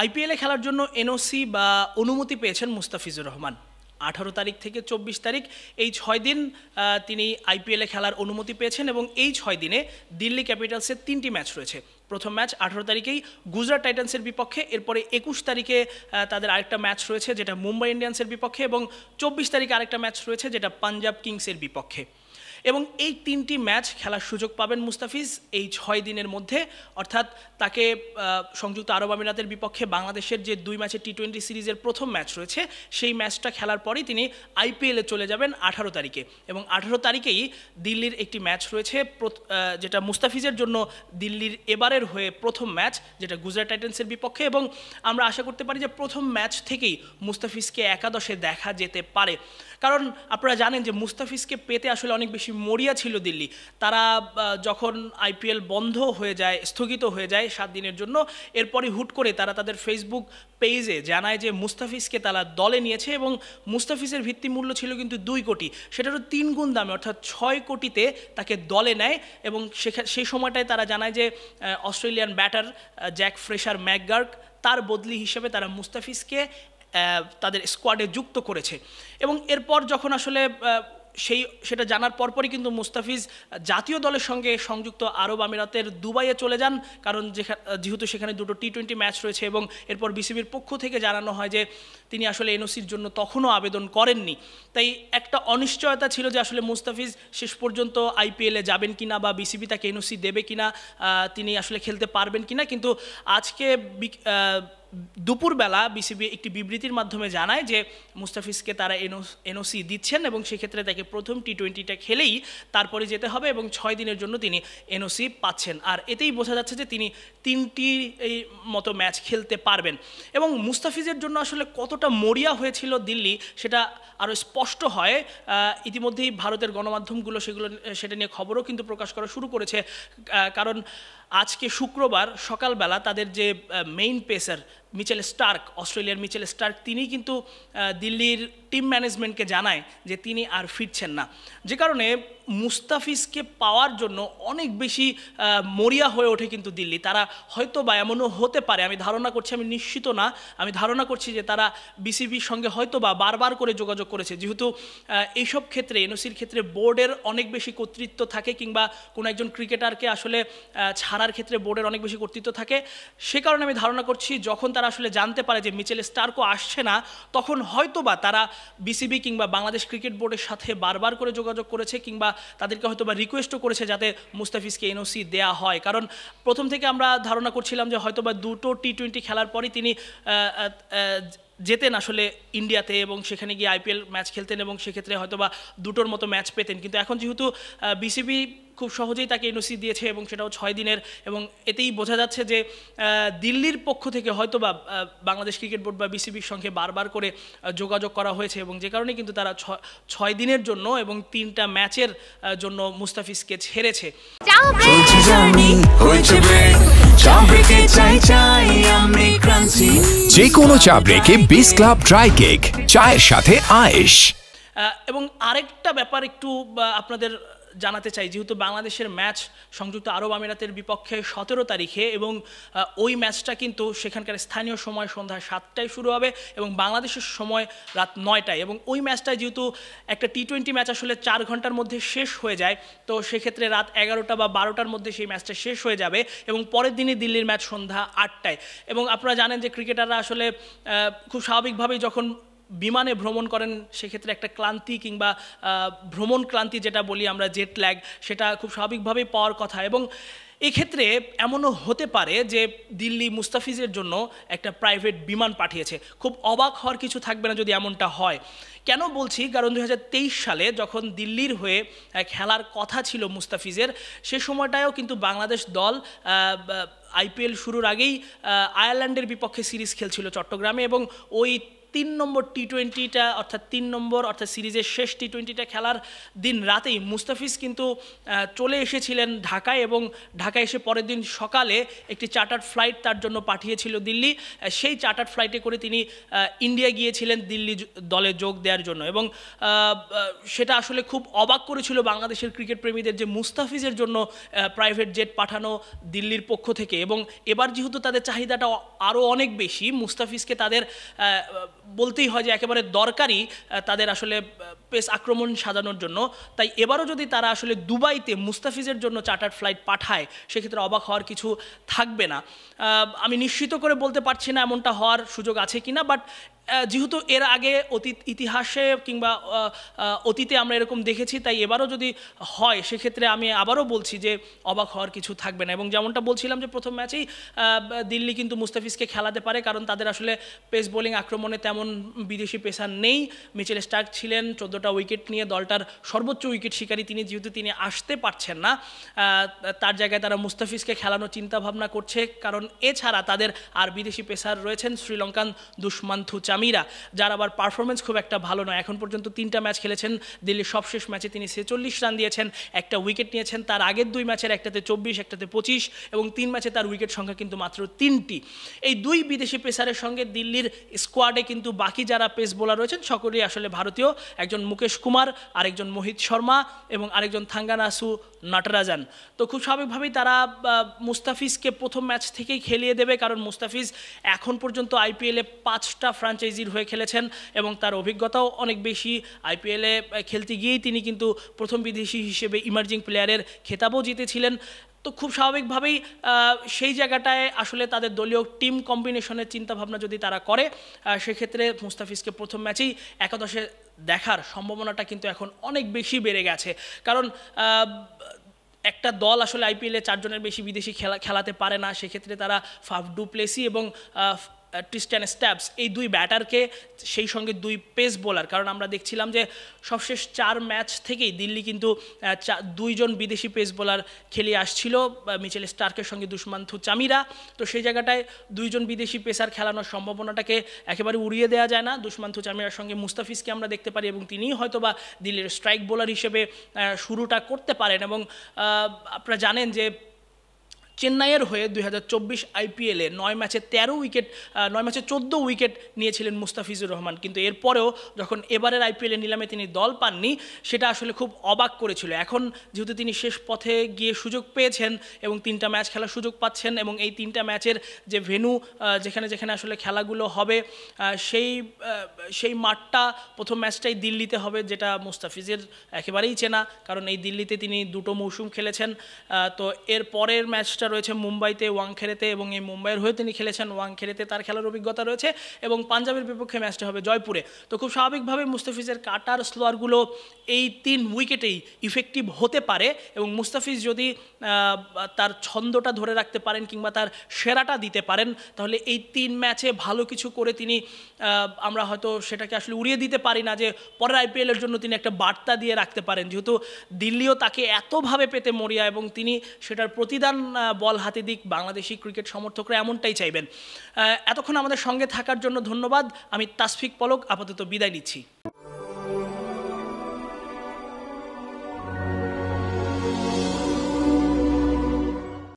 আইপিএলে খেলার জন্য এনওসি বা অনুমতি পেয়েছেন মুস্তাফিজুর রহমান। 18 তারিখ থেকে 24 তারিখ এই 6 দিন তিনি আইপিএলে খেলার অনুমতি পেয়েছেন এবং এই 6 দিনে দিল্লি ক্যাপিটালসের 3টি ম্যাচ রয়েছে। প্রথম ম্যাচ 18 তারিখেই গুজরাট টাইটান্সের বিপক্ষে, এরপরে 21 তারিখে তাদের আরেকটা ম্যাচ রয়েছে যেটা মুম্বাই ইন্ডিয়ান্সের বিপক্ষে, এবং 24 তারিখে আরেকটা ম্যাচ রয়েছে যেটা পাঞ্জাব কিংসের বিপক্ষে। এবং এই 3টি ম্যাচ খেলার সুযোগ পাবেন মুস্তাফিজ এই 6 দিনের মধ্যে, অর্থাৎ তাকে সংযুক্ত আরব আমিরাতের বিপক্ষে বাংলাদেশের যে 2 ম্যাচের টি20 সিরিজের প্রথম ম্যাচ রয়েছে সেই ম্যাচটা খেলার পরেই তিনি আইপিএলে চলে যাবেন 18 তারিখে। এবং 18 তারিখেই দিল্লির একটি ম্যাচ রয়েছে যেটা মুস্তাফিজের জন্য দিল্লির এবারের হয়ে প্রথম ম্যাচ, যেটা গুজরাট টাইটান্সের বিপক্ষে। এবং আমরা আশা করতে পারি যে প্রথম ম্যাচ থেকেই মুস্তাফিজকে একাদশে দেখা যেতে পারে, কারণ আপনারা জানেন যে মুস্তাফিজকে পেতে আসলে অনেক বেশি মরিয়া ছিল দিল্লি। তারা যখন আইপিএল বন্ধ হয়ে যায়, স্থগিত হয়ে যায় 7 দিনের জন্য, এরপরই হুট করে তারা তাদের ফেসবুক পেজে জানায় যে মুস্তাফিজকে তারা দলে নিয়েছে এবং মুস্তাফিজের ভিত্তিমূল্য ছিল কিন্তু 2 কোটি, সেটারও 3 গুণ দামে, অর্থাৎ 6 কোটিতে তাকে দলে নেয়। এবং সেই সময়টায় তারা জানায় যে Australian batter Jack fresher McGurk তার বদলি হিসেবে তারা মুস্তাফিজকে তাদের স্কোয়াডে যুক্ত করেছে। এবং এরপর যখন আসলে সেটা জানার পরপরই কিন্তু মুস্তাফিজ জাতীয় দলের সঙ্গে সংযুক্ত আরব আমিরাতের দুবাইয়ে চলে যান, কারণ যেহেতু সেখানে 2টো টি20 ম্যাচ রয়েছে। এবং এরপর বিসিবির পক্ষ থেকে জানানো হয় যে তিনি আসলে এনওসির জন্য তখনও আবেদন করেননি। তাই একটা অনিশ্চয়তা ছিল যে আসলে মুস্তাফিজ শেষ পর্যন্ত আইপিএলে যাবেন কিনা বা বিসিবি তাকে এনওসি দেবে কিনা, তিনি আসলে খেলতে পারবেন কিনা। কিন্তু আজকে দুপুরবেলা বিসিবি একটি বিবৃতির মাধ্যমে জানায় যে মুস্তাফিজকে তারা এনওসি দিচ্ছেন এবং সেক্ষেত্রে তাকে প্রথম টি20টা খেলেই তারপরে যেতে হবে এবং 6 দিনের জন্য তিনি এনওসি পাচ্ছেন। আর এতেই বোঝা যাচ্ছে যে তিনি 3টি মতো ম্যাচ খেলতে পারবেন। এবং মুস্তাফিজের জন্য আসলে কতটা মরিয়া হয়েছিল দিল্লি সেটা আরও স্পষ্ট হয়। ইতিমধ্যেই ভারতের গণমাধ্যমগুলো সেটা নিয়ে খবরও কিন্তু প্রকাশ করা শুরু করেছে, কারণ আজকে শুক্রবার সকালবেলা তাদের যে মেইন পেসার মিচেল স্টার্ক, অস্ট্রেলিয়ার মিচেল স্টার্ক, তিনি কিন্তু দিল্লির টিম ম্যানেজমেন্টকে জানায় যে তিনি আর ফিরছেন না, যে কারণে মুস্তাফিজকে পাওয়ার জন্য অনেক বেশি মরিয়া হয়ে ওঠে কিন্তু দিল্লি। তারা হয়তো বা এমনও হতে পারে, আমি ধারণা করছি, আমি নিশ্চিত না, আমি ধারণা করছি যে তারা বিসিবির সঙ্গে হয়তো বা বারবার করে যোগাযোগ করেছে, যেহেতু এইসব ক্ষেত্রে এনওসির ক্ষেত্রে বোর্ডের অনেক বেশি কর্তৃত্ব থাকে, কিংবা কোনো একজন ক্রিকেটারকে আসলে ছাড়ার ক্ষেত্রে বোর্ডের অনেক বেশি কর্তৃত্ব থাকে। সে কারণে আমি ধারণা করছি যখন তারা আসলে জানতে পারে যে মিচেল স্টার্কও আসছে না, তখন হয়তো বা তারা বিসিবি কিংবা বাংলাদেশ ক্রিকেট বোর্ডের সাথে বারবার করে যোগাযোগ করেছে, কিংবা তাদেরকে হয়তো বা রিকোয়েস্টও করেছে যাতে মুস্তাফিজকে এনওসি দেয়া হয়। কারণ প্রথম থেকে আমরা ধারণা করছিলাম যে হয়তো বা 2টো টি20 খেলার পরই তিনি যেতেন আসলে ইন্ডিয়াতে এবং সেখানে গিয়ে আইপিএল ম্যাচ খেলতেন এবং সেক্ষেত্রে হয়তো বা 2টোর মতো ম্যাচ পেতেন। কিন্তু এখন যেহেতু বিসিবি খুব সহজেই তাকে এনওসি দিয়েছে এবং সেটাও 6 দিনের, এবং এতেই বোঝা যাচ্ছে যে দিল্লির পক্ষ থেকে হয়তো বা বাংলাদেশ ক্রিকেট বোর্ড বা বিসিবির সঙ্গে বারবার করে যোগাযোগ করা হয়েছে, এবং যে কারণে কিন্তু তারা 6 দিনের জন্য এবং 3টা ম্যাচের জন্য মুস্তাফিজকে ছেড়েছে। যে কোনো চা ব্রেকে বিস ক্লাব ড্রাই কেক, চায়ের সাথে আয়েশ। এবং আরেকটা ব্যাপার একটু আপনাদের জানাতে চাই, যেহেতু বাংলাদেশের ম্যাচ সংযুক্ত আরব আমিরাতের বিপক্ষে 17 তারিখে, এবং ওই ম্যাচটা কিন্তু সেখানকার স্থানীয় সময় সন্ধ্যা 7টায় শুরু হবে এবং বাংলাদেশের সময় রাত 9টায়। এবং ওই ম্যাচটায় যেহেতু একটা টি20 ম্যাচ আসলে 4 ঘন্টার মধ্যে শেষ হয়ে যায়, তো সেক্ষেত্রে রাত 11টা বা 12টার মধ্যে সেই ম্যাচটা শেষ হয়ে যাবে এবং পরের দিনই দিল্লির ম্যাচ সন্ধ্যা 8টায়। এবং আপনারা জানেন যে ক্রিকেটাররা আসলে খুব স্বাভাবিকভাবেই যখন বিমানে ভ্রমণ করেন সেক্ষেত্রে একটা ক্লান্তি কিংবা ভ্রমণ ক্লান্তি যেটা বলি আমরা, জেট ল্যাগ, সেটা খুব স্বাভাবিকভাবেই পাওয়ার কথা। এবং এক্ষেত্রে এমনও হতে পারে যে দিল্লি মুস্তাফিজের জন্য একটা প্রাইভেট বিমান পাঠিয়েছে। খুব অবাক হওয়ার কিছু থাকবে না যদি এমনটা হয়। কেন বলছি, কারণ 2023 সালে যখন দিল্লির হয়ে খেলার কথা ছিল মুস্তাফিজের, সে সময়টায়ও কিন্তু বাংলাদেশ দল আইপিএল শুরুর আগেই আয়ারল্যান্ডের বিপক্ষে সিরিজ খেলছিল চট্টগ্রামে, এবং ওই 3 নম্বর টি-20টা অর্থাৎ 3 নম্বর অর্থাৎ সিরিজের শেষ টি-20টা খেলার দিন রাতেই মুস্তাফিজ কিন্তু চলে এসেছিলেন ঢাকায়, এবং ঢাকায় এসে পরের দিন সকালে একটি চার্টার্ড ফ্লাইট তার জন্য পাঠিয়েছিল দিল্লি। সেই চার্টার্ড ফ্লাইটে করে তিনি ইন্ডিয়া গিয়েছিলেন দিল্লি দলে যোগ দেওয়ার জন্য, এবং সেটা আসলে খুব অবাক করেছিল বাংলাদেশের ক্রিকেট প্রেমীদের যে মুস্তাফিজের জন্য প্রাইভেট জেট পাঠানো দিল্লির পক্ষ থেকে। এবং এবার যেহেতু তাদের চাহিদাটা আরও অনেক বেশি, মুস্তাফিজকে তাদের বলতেই হয় যে একেবারে দরকারি তাদের আসলে পেস আক্রমণ সাজানোর জন্য, তাই এবারও যদি তারা আসলে দুবাইতে মুস্তাফিজের জন্য চার্টার্ড ফ্লাইট পাঠায় সেক্ষেত্রে অবাক হওয়ার কিছু থাকবে না। আমি নিশ্চিত করে বলতে পারছি না এমনটা হওয়ার সুযোগ আছে কিনা, বাট যেহেতু এর আগে ইতিহাসে কিংবা অতীতে আমরা এরকম দেখেছি, তাই এবারও যদি হয় সেক্ষেত্রে আমি আবারও বলছি যে অবাক হওয়ার কিছু থাকবে না। এবং যেমনটা বলছিলাম যে প্রথম ম্যাচেই দিল্লি কিন্তু মুস্তাফিজকে খেলাতে পারে, কারণ তাদের আসলে পেস বোলিং আক্রমণে তেমন বিদেশি পেসার নেই। মিচেল স্টার্ক ছিলেন 14টা উইকেট নিয়ে দলটার সর্বোচ্চ উইকেট শিকারী তিনি, যেহেতু তিনি আসতে পারছেন না তার জায়গায় তারা মুস্তাফিজকে খেলানোর চিন্তাভাবনা করছে, কারণ এছাড়া তাদের আর বিদেশি পেসার রয়েছেন শ্রীলঙ্কান দুষ্মান্থু চামিরা, যার আবার পারফরমেন্স খুব একটা ভালো নয়। এখন পর্যন্ত 3টা ম্যাচ খেলেছেন, দিল্লির সবশেষ ম্যাচে তিনি 46 রান দিয়েছেন, একটা উইকেট নিয়েছেন। তার আগের 2 ম্যাচের একটাতে 24, একটাতে 25, এবং 3 ম্যাচে তার উইকেট সংখ্যা কিন্তু মাত্র 3টি। এই 2 বিদেশি পেসারের সঙ্গে দিল্লির স্কোয়াডে কিন্তু বাকি যারা পেস বোলার রয়েছেন সকলেই আসলে ভারতীয়, একজন মুকেশ কুমার, আরেকজন মোহিত শর্মা এবং আরেকজন থাঙ্গানাসু নটরাজান। তো খুব স্বাভাবিকভাবেই তারা মুস্তাফিজকে প্রথম ম্যাচ থেকেই খেলিয়ে দেবে, কারণ মুস্তাফিজ এখন পর্যন্ত আইপিএলে 5টা ফ্র্যাঞ্চাইজির হয়ে খেলেছেন এবং তার অভিজ্ঞতাও অনেক বেশি। আইপিএলে খেলতে গিয়েই তিনি কিন্তু প্রথম বিদেশি হিসেবে ইমার্জিং প্লেয়ারের খেতাবও জিতেছিলেন। তো খুব স্বাভাবিকভাবেই সেই জায়গাটায় আসলে তাদের দলীয় টিম কম্বিনেশনের চিন্তাভাবনা যদি তারা করে সেক্ষেত্রে মুস্তাফিজকে প্রথম ম্যাচেই একাদশে দেখার সম্ভাবনাটা কিন্তু এখন অনেক বেশি বেড়ে গেছে, কারণ একটা দল আসলে আইপিএলে 4 জনের বেশি বিদেশি খেলাতে পারে না। সেক্ষেত্রে তারা ফাফ ডু প্লেসি এবং ট্রিস্টান স্ট্যাবস এই 2 ব্যাটারকে, সেই সঙ্গে 2 পেস বোলার, কারণ আমরা দেখছিলাম যে সবশেষ 4 ম্যাচ থেকেই দিল্লি কিন্তু 2 জন বিদেশি পেস বোলার খেলিয়ে আসছিল, মিচেল স্টার্কের সঙ্গে দুষ্মান্থু চামিরা। তো সেই জায়গাটায় 2 জন বিদেশি পেসার খেলানোর সম্ভাবনাটাকে একেবারে উড়িয়ে দেওয়া যায় না। দুষ্মান্থু চামিরার সঙ্গে মুস্তাফিজকে আমরা দেখতে পারি, এবং তিনিই হয়তোবা দিল্লির স্ট্রাইক বোলার হিসেবে শুরুটা করতে পারেন। এবং আপনারা জানেন যে চেন্নাইয়ের হয়ে 2024 আইপিএলে 9 ম্যাচে 14 উইকেট নিয়েছিলেন মুস্তাফিজুর রহমান, কিন্তু এরপরেও যখন এবারের আইপিএলের নিলামে তিনি দল পাননি সেটা আসলে খুব অবাক করেছিল। এখন যেহেতু তিনি শেষ পথে গিয়ে সুযোগ পেয়েছেন এবং 3টা ম্যাচ খেলার সুযোগ পাচ্ছেন, এবং এই 3টা ম্যাচের যে ভেন্যু যেখানে যেখানে আসলে খেলাগুলো হবে সেই মাঠটা প্রথম ম্যাচটাই দিল্লিতে হবে, যেটা মুস্তাফিজের একেবারেই চেনা, কারণ এই দিল্লিতে তিনি 2টো মৌসুম খেলেছেন। তো এর পরের ম্যাচটা রয়েছে মুম্বাইতে ওয়াংখেড়েতে, এবং এই মুম্বাইয়ের হয়ে তিনি খেলেছেন, ওয়াংখেড়েতে তার খেলার অভিজ্ঞতা রয়েছে, এবং পাঞ্জাবের বিপক্ষে ম্যাচটা হবে জয়পুরে। তো খুব স্বাভাবিকভাবে মুস্তাফিজের কাটার স্লোয়ারগুলো এই 3 উইকেটেই ইফেক্টিভ হতে পারে, এবং মুস্তাফিজ যদি তার ছন্দটা ধরে রাখতে পারেন কিংবা তার সেরাটা দিতে পারেন তাহলে এই 3 ম্যাচে ভালো কিছু করে তিনি, আমরা হয়তো সেটাকে আসলে উড়িয়ে দিতে পারি না যে পরের আইপিএলের জন্য তিনি একটা বার্তা দিয়ে রাখতে পারেন, যেহেতু দিল্লিও তাকে এতভাবে পেতে মরিয়া এবং তিনি সেটার প্রতিদান বল হাতে দিক বাংলাদেশি ক্রিকেট সমর্থকরা এমনটাই চাইবেন। এতক্ষণ আমাদের সঙ্গে থাকার জন্য ধন্যবাদ। আমি তাসফিক পলক আপাতত বিদায় নিচ্ছি।